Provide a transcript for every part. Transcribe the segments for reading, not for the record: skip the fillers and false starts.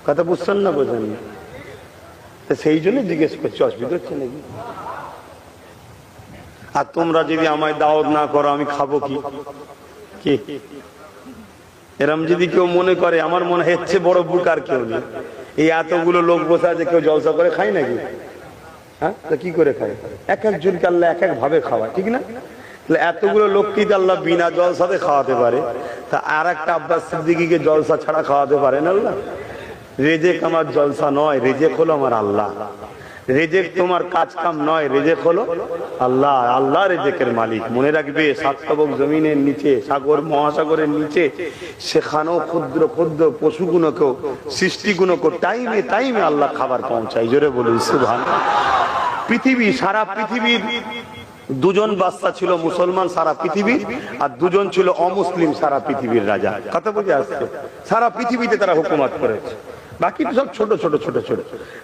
কথা বুঝছেন না বোঝেন না? সেই জন্য জিজ্ঞেস করছি, অসুবিধা হচ্ছে নাকি? আর তোমরা যদি আমায় দাওয়াত না করো আমি খাবো কি? এরম যদি কেউ মনে করে, আমার মনে হচ্ছে বড় বুক আর কেউ নেই। এই এতগুলো লোক বসে আছে, কেউ জলসা করে খায় নাকি? হ্যাঁ, কি করে খায়? এক একজনকে আল্লাহ এক এক ভাবে খাওয়ায়, ঠিক না? এতগুলো লোককে আল্লাহ বিনা জলসাতে খাওয়াতে পারে, তা আর একটা আব্বাস সিদ্দিকীকে জলসা ছাড়া খাওয়াতে পারেন আল্লাহ? রেজেক আমার জলসা নয়, রেজেক হলো আমার আল্লাহ। রেজেক তোমার কাজ কাম নয়, রেজেক হলো আল্লাহ। আল্লাহ রেজেকের মালিক। মনে রাখবে, সাতবক জমিনের নিচে, সাগর মহাসাগরের নিচে, সেখানেও ক্ষুদ্র ক্ষুদ্র পশুগুলোকেও, সৃষ্টিগুলোকেও টাইমে টাইমে আল্লাহ খাবার পৌঁছায়। জোরে বলুন সুবহানাল্লাহ। পৃথিবী, সারা পৃথিবীর দুজন বাদশা ছিল মুসলমান সারা পৃথিবীর, আর দুজন ছিল অমুসলিম সারা পৃথিবীর রাজা। কথা বুঝে আসছে? সারা পৃথিবীতে তারা হুকুমত করেছে, বাকি সব ছোট ছোট ছোট ছোট।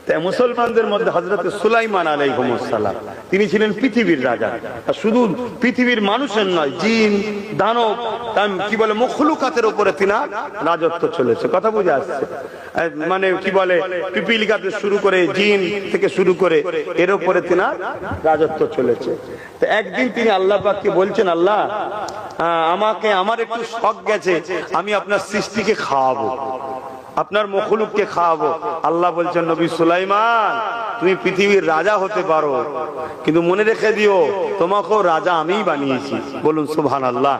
তাই মুসলমানদের মধ্যে হযরত সুলাইমান আলাইহিস সালাম, তিনি ছিলেন পৃথিবীর রাজা। আর শুধু পৃথিবীর মানুষের নয়, জিন, দানব, কি বলে, মখলুকাতের উপরে তিনার রাজত্ব চলেছে। কথা বুঝে আসছে? মানে কি বলে, পিপিলিকাতে শুরু করে, জিন থেকে শুরু করে, এর উপরে তিনার রাজত্ব চলেছে। তো একদিন তিনি আল্লাহ পাককে বলছেন, আল্লাহ আমাকে, আমার একটু শখ গেছে, আমি আপনার সৃষ্টিকে খাওয়াবো, আপনার মখলুককে খাওয়াবো। আল্লাহ বলছেন, নবী সুলাইমান, তুমি পৃথিবীর রাজা হতে পারো, কিন্তু মনে রেখে দিও, তোমাকেও রাজা আমিই বানিয়েছি। বলুন সুবহানাল্লাহ।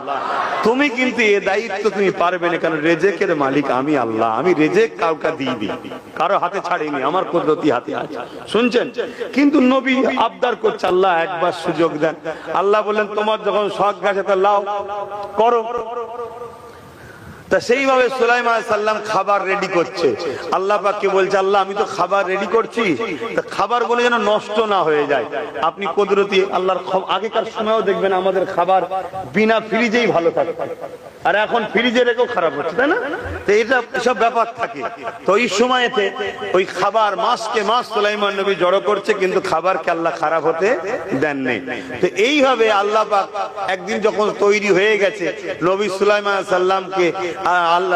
তুমি কিন্তু এ দায়িত্ব তুমি পারবে না, কারণ রেজেকের মালিক আমি আল্লাহ। আমি রেজেক কাউকে দিয়ে দিই, কারো হাতে ছাড়িনি, আমার কুদরতি হাতে আছে। শুনছেন? কিন্তু নবী আবদার করছে, আল্লাহ একবার সুযোগ দেন। আল্লাহ বললেন, তোমার যখন শখ গেছে তা লাও, করো। তা সেইভাবে সুলাইমান আলাইহিস সালাম খাবার রেডি করছে। আল্লাহ পাককে বলছে, আল্লাহ আমি তো খাবার রেডি করছি, তা খাবারগুলো যেন নষ্ট না হয়ে যায়। আপনি কুদরতি আল্লাহর। আগেকার সময়ও দেখবেন আমাদের খাবার বিনা ফ্রিজেই ভালো থাকতো, আর এখন ফ্রিজে রেখেও খারাপ হচ্ছে, তাই না? তো এটা সব ব্যাপার থাকে। তো ওই সময়তে ওই খাবার মাসকে মাস সুলাইমান নবী জড়ো করছে, কিন্তু খাবারকে আল্লাহ খারাপ হতে দেন নেই। তো এইভাবে আল্লাহ পাক একদিন যখন তৈরি হয়ে গেছে, নবী সুলাইমান আলাইহিস সালামকে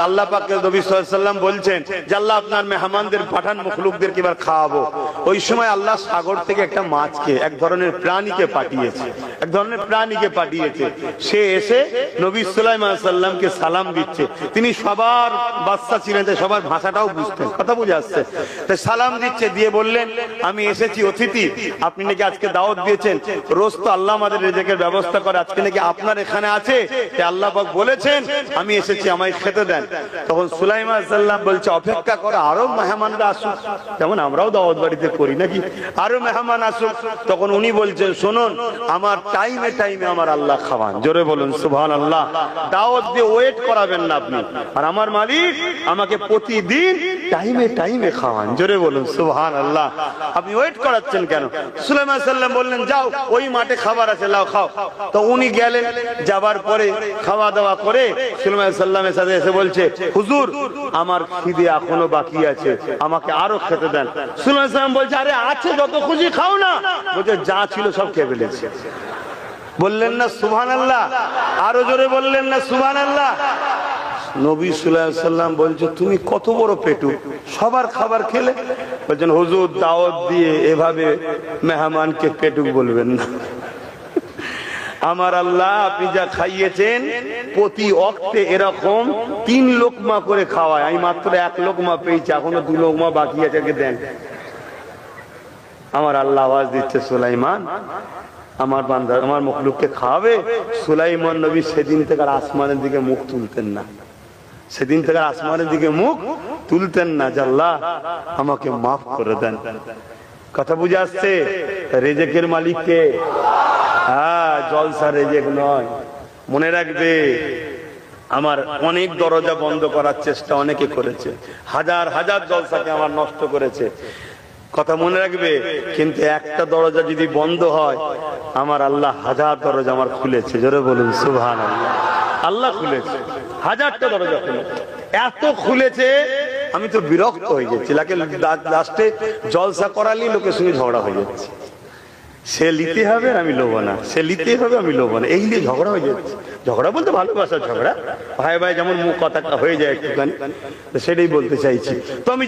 আল্লাহ পাক নবী সাল্লাল্লাহু আলাইহি ওয়াসাল্লাম বলছেন যে, আল্লাহ আপনার মেহমানদের পাঠান, মখলুকদেরকে এবার খাওয়াবো। ওই সময় আল্লাহ সাগর থেকে একটা মাছকে, এক ধরনের প্রাণীকে পাঠিয়েছে, এক ধরনের প্রাণীকে পাঠিয়েছে। সে এসে নবী সুলাইমান আলাইহিস সালামকে সালাম দিচ্ছে। তিনি সবার বাদশা ছিলেন, তাই সবার ভাষাটাও বুঝতেন। কথা বুঝে আসছে? তাই সালাম দিচ্ছে, দিয়ে বললেন, আমি এসেছি অতিথি, আপনি নাকি আজকে দাওয়াত দিয়েছেন। রোজ তো আল্লাহ আমাদের রিজিকের ব্যবস্থা করে, আজকে নাকি আপনার এখানে আছে, তাই আল্লাহ পাক বলেছেন আমি এসেছি, আমায় খেতে দেন। তখন সুলাইমান আলাইহিস সালাম বলছে, অপেক্ষা করো, আরো মেহমানরা আসুক, যেমন আমরাও দাওয়াত বাড়িতে করি নাকি, আরো মেহমান আসুক। তখন উনি বলছেন, শুনুন, আমার টাইমে টাইমে আমার আল্লাহ খাওয়ান। জোরে বলুন সুবহানাল্লাহ। দাওয়াত দিয়ে ওয়েট করাবেন না আপনি, আর আমার মালিক আমাকে প্রতিদিন টাইমে টাইমে খাওয়ান। জোরে বলুন সুবহানাল্লাহ। আপনি ওয়েট করাচ্ছেন কেন? সুলাইমান আলাইহিস সালাম বললেন, যাও, ওই মাঠে খাবার আছে, লাও খাও। তো উনি গেলেন, যাবার পরে খাওয়া দাওয়া করে সুলাইমান আলাইহিস সালামের সাথে এসে বলছে, হুজুর আমার খিদে এখনো বাকি আছে, আমাকে আরো খেতে দেন। সুলাইমান আলাইহিস সালাম বলছে, আরে আছে, যত খুশি খাও না। বলছে, যা ছিল সব খেয়ে ফেলেছে। বললেন না সুবহানাল্লাহ? আরো জোরে বললেন না সুবহানাল্লাহ? নবী সাল্লাল্লাহু আলাইহি ওয়াসাল্লাম বলছে, তুমি কত বড় পেটু, সবার খাবার খেলে? বলছেন, হুজুর দাওয়াত দিয়ে এভাবে মেহমানকে পেটুক বলবেন না। আমার আল্লাহ আপনি যা খাইয়েছেন, প্রতি ওয়াক্তে এরকম 3 লোকমা করে খাওয়ায়। আমি মাত্র 1 লোকমা পেয়েছি, এখনো 2 লোকমা বাকি আছে, দেন। আমার আল্লাহ আওয়াজ দিচ্ছে, সুলাইমান আমার বান্দা, আমার মখলুককে খাওয়াবে। সুলাইমান নবী সেদিন থেকে আসমানের দিকে মুখ তুলতেন না, সেদিন থেকে আসমানের দিকে মুখ তুলতেন না, যে আল্লাহ আমাকে মাফ করে দেন। কথা বুঝে আসছে? রেজেকের মালিককে, হ্যাঁ, জলসা রেজেক নয়। মনে রাখবে, আমার অনেক দরজা বন্ধ করার চেষ্টা অনেকে করেছে, হাজার হাজার জলসাকে আমার নষ্ট করেছে। কথা মনে রাখবে, কিন্তু একটা দরজা যদি বন্ধ হয়, আমার আল্লাহ হাজার দরজা আমার খুলেছে। জোরে বলুন সুবহানাল্লাহ। আল্লাহ খুলেছে, হাজারটা দরজা খুলেছে, এত খুলেছে আমি তো বিরক্ত হয়ে যাচ্ছি। লাস্টে জলসা করালেই লোকের সঙ্গে ঝগড়া হয়ে যাচ্ছে। সে নিতে হবে আমি লোভ না, সে নিতে হবে আমি লোভ না, এই নিয়ে ঝগড়া হয়ে যাচ্ছে। ঝগড়া বলতে ভালোবাসার ঝগড়া, ভাই ভাই যেমন মুখ কথাটা হয়ে যায় একটুখানি, সেটাই বলতে চাইছি। তো আমি